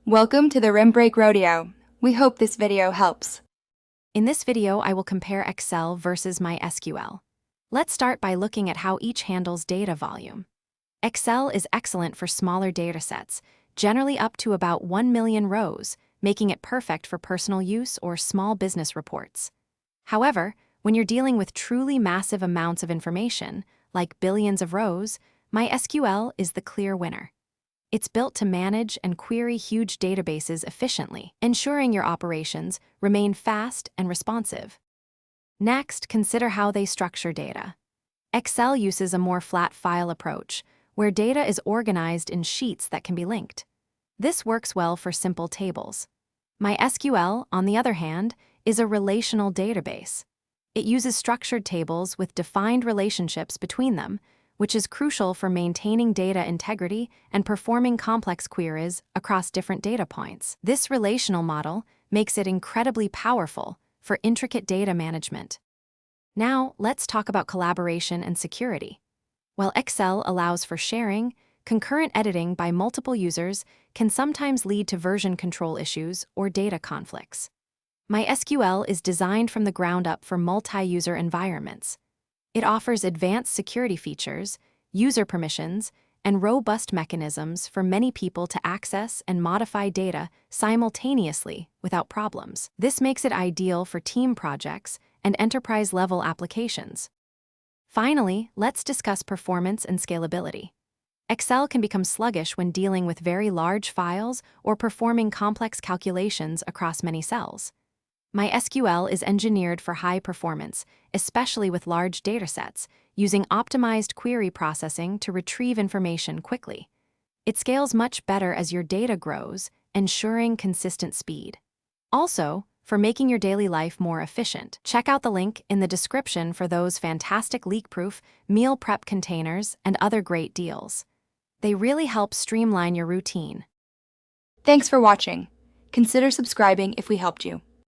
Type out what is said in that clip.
Welcome to the Rim Break Rodeo. We hope this video helps. In this video, I will compare Excel versus MySQL. Let's start by looking at how each handles data volume. Excel is excellent for smaller datasets, generally up to about 1 million rows, making it perfect for personal use or small business reports. However, when you're dealing with truly massive amounts of information, like billions of rows, MySQL is the clear winner. It's built to manage and query huge databases efficiently, ensuring your operations remain fast and responsive. Next, consider how they structure data. Excel uses a more flat file approach, where data is organized in sheets that can be linked. This works well for simple tables. MySQL, on the other hand, is a relational database. It uses structured tables with defined relationships between them, which is crucial for maintaining data integrity and performing complex queries across different data points. This relational model makes it incredibly powerful for intricate data management. Now, let's talk about collaboration and security. While Excel allows for sharing, concurrent editing by multiple users can sometimes lead to version control issues or data conflicts. MySQL is designed from the ground up for multi-user environments. It offers advanced security features, user permissions, and robust mechanisms for many people to access and modify data simultaneously without problems. This makes it ideal for team projects and enterprise-level applications. Finally, let's discuss performance and scalability. Excel can become sluggish when dealing with very large files or performing complex calculations across many cells. MySQL is engineered for high performance, especially with large datasets, using optimized query processing to retrieve information quickly. It scales much better as your data grows, ensuring consistent speed. Also, for making your daily life more efficient, check out the link in the description for those fantastic leak-proof meal prep containers and other great deals. They really help streamline your routine. Thanks for watching. Consider subscribing if we helped you.